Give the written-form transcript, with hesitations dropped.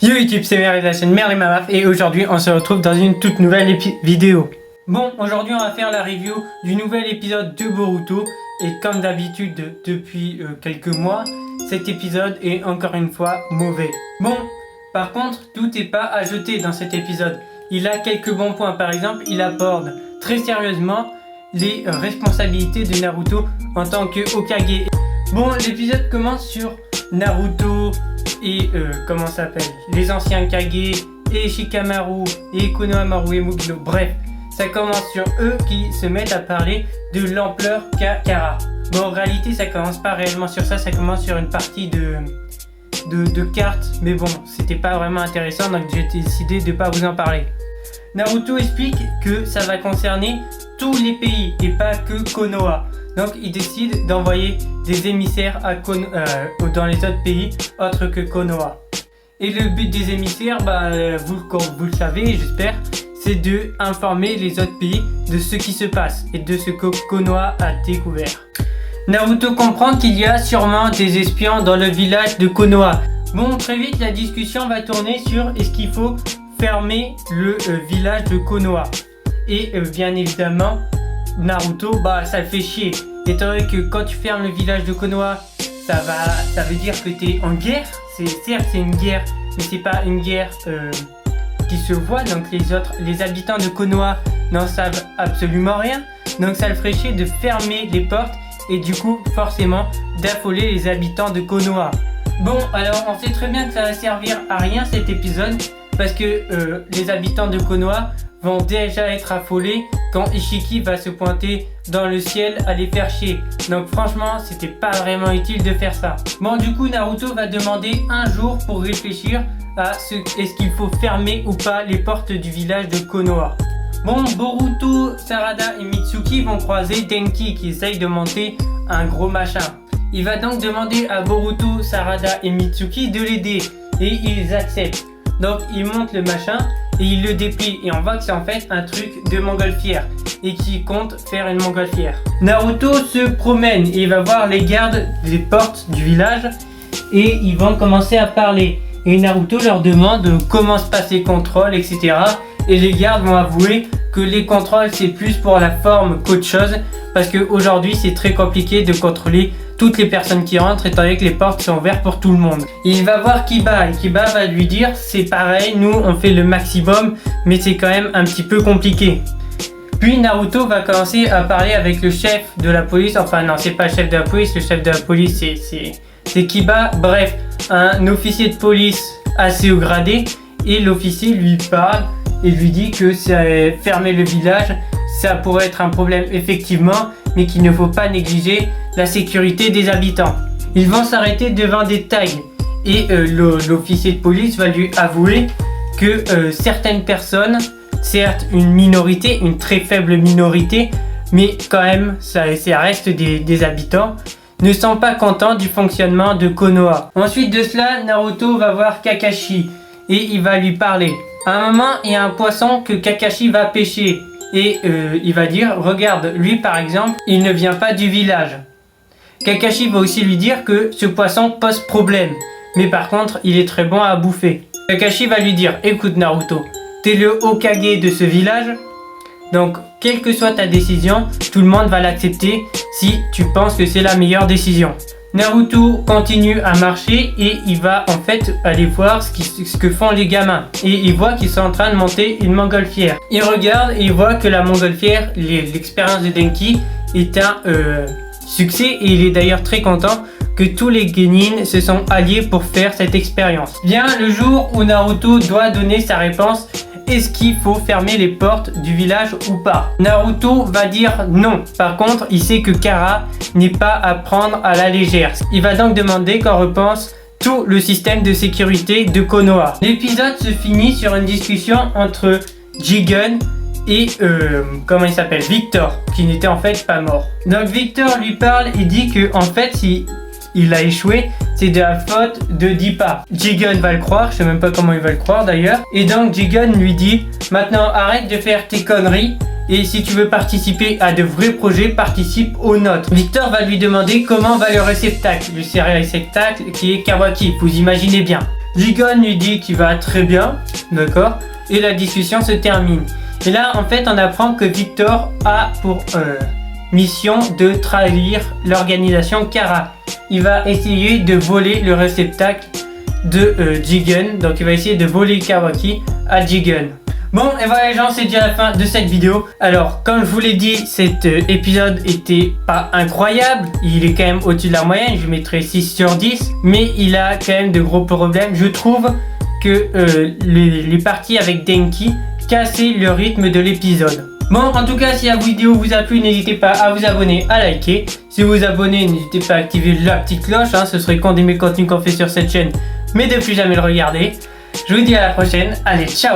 Yo YouTube, c'est Merle de la chaîne Merle et ma meuf et aujourd'hui on se retrouve dans une toute nouvelle vidéo. Bon, aujourd'hui on va faire la review du nouvel épisode de Boruto et comme d'habitude depuis quelques mois, cet épisode est encore une fois mauvais. Bon, par contre, tout n'est pas à jeter dans cet épisode. Il a quelques bons points, par exemple, il aborde très sérieusement les responsabilités de Naruto en tant que Hokage. Bon, l'épisode commence sur Naruto et comment ça s'appelle, les anciens Kage et Shikamaru et Konohamaru et Mugino. Bref, ça commence sur eux qui se mettent à parler de l'ampleur qu'a Kara. Bon, en réalité, ça commence pas réellement sur ça commence sur une partie de cartes, mais bon, c'était pas vraiment intéressant, donc j'ai décidé de pas vous en parler. Naruto explique que ça va concerner tous les pays et pas que Konoha. Donc il décide d'envoyer des émissaires dans les autres pays autres que Konoha. Et le but des émissaires, vous le savez, j'espère, c'est de informer les autres pays de ce qui se passe et de ce que Konoha a découvert. Naruto comprend qu'il y a sûrement des espions dans le village de Konoha. Bon, très vite la discussion va tourner sur est-ce qu'il faut fermer le village de Konoha. Et bien évidemment, Naruto, ça le fait chier. Étant donné que quand tu fermes le village de Konoha, ça veut dire que tu es en guerre. Certes, c'est une guerre, mais c'est pas une guerre qui se voit. Donc les habitants de Konoha n'en savent absolument rien. Donc ça le ferait chier de fermer les portes et du coup, forcément, d'affoler les habitants de Konoha. Bon, alors on sait très bien que ça va servir à rien cet épisode parce que les habitants de Konoha vont déjà être affolés quand Ishiki va se pointer dans le ciel à les faire chier. Donc franchement, c'était pas vraiment utile de faire ça. Bon, du coup, Naruto va demander un jour pour réfléchir à est-ce qu'il faut fermer ou pas les portes du village de Konoha. Bon, Boruto, Sarada et Mitsuki vont croiser Denki qui essaye de monter un gros machin. Il va donc demander à Boruto, Sarada et Mitsuki de l'aider et ils acceptent. Donc il monte le machin et il le déplie et on voit que c'est en fait un truc de montgolfière et qui compte faire une montgolfière. Naruto se promène et il va voir les gardes des portes du village et ils vont commencer à parler. Et Naruto leur demande comment se passent les contrôles, etc. Et les gardes vont avouer que les contrôles c'est plus pour la forme qu'autre chose parce qu'aujourd'hui c'est très compliqué de contrôler toutes les personnes qui rentrent étant donné que les portes sont ouvertes pour tout le monde. Il va voir Kiba et Kiba va lui dire c'est pareil, nous on fait le maximum mais c'est quand même un petit peu compliqué. Puis Naruto va commencer à parler avec le chef de la police, enfin non c'est pas le chef de la police, le chef de la police c'est Kiba, bref un officier de police assez haut gradé et l'officier lui parle et lui dit que fermer le village ça pourrait être un problème effectivement mais qu'il ne faut pas négliger la sécurité des habitants. Ils vont s'arrêter devant des tags et l'officier de police va lui avouer que certaines personnes, certes une minorité, une très faible minorité, mais quand même ça reste des habitants, ne sont pas contents du fonctionnement de Konoha. Ensuite de cela, Naruto va voir Kakashi et il va lui parler. À un moment, il y a un poisson que Kakashi va pêcher. Et il va dire, regarde, lui par exemple, il ne vient pas du village. Kakashi va aussi lui dire que ce poisson pose problème. Mais par contre, il est très bon à bouffer. Kakashi va lui dire, écoute Naruto, t'es le Hokage de ce village. Donc, quelle que soit ta décision, tout le monde va l'accepter si tu penses que c'est la meilleure décision. Naruto continue à marcher et il va en fait aller voir ce que font les gamins. Et il voit qu'ils sont en train de monter une montgolfière. Il regarde et il voit que la montgolfière, l'expérience de Denki, est un succès. Et il est d'ailleurs très content que tous les genin se sont alliés pour faire cette expérience. Vient le jour où Naruto doit donner sa réponse. Est-ce qu'il faut fermer les portes du village ou pas? Naruto va dire non. Par contre, il sait que Kara n'est pas à prendre à la légère. Il va donc demander qu'on repense tout le système de sécurité de Konoha. L'épisode se finit sur une discussion entre Jigen et comment il s'appelle, Victor, qui n'était en fait pas mort. Donc Victor lui parle et dit que en fait si il a échoué, c'est de la faute de Dippa. Jigen va le croire, je sais même pas comment il va le croire d'ailleurs. Et donc Jigen lui dit, maintenant arrête de faire tes conneries et si tu veux participer à de vrais projets, participe aux nôtres. Victor va lui demander comment va le réceptacle qui est Kawaki, vous imaginez bien. Jigen lui dit qu'il va très bien, d'accord, et la discussion se termine. Et là, en fait, on apprend que Victor a pour mission de trahir l'organisation Kara. Il va essayer de voler le réceptacle de Jigen, donc il va essayer de voler Kawaki à Jigen. Bon, et voilà les gens, c'est déjà la fin de cette vidéo. Alors, comme je vous l'ai dit, cet épisode était pas incroyable. Il est quand même au-dessus de la moyenne, je mettrai 6 sur 10. Mais il a quand même de gros problèmes. Je trouve que les parties avec Denki cassaient le rythme de l'épisode. Bon, en tout cas, si la vidéo vous a plu, n'hésitez pas à vous abonner, à liker. Si vous vous abonnez, n'hésitez pas à activer la petite cloche. Ce serait con d'aimer le contenu qu'on fait sur cette chaîne, mais de plus jamais le regarder. Je vous dis à la prochaine. Allez, ciao!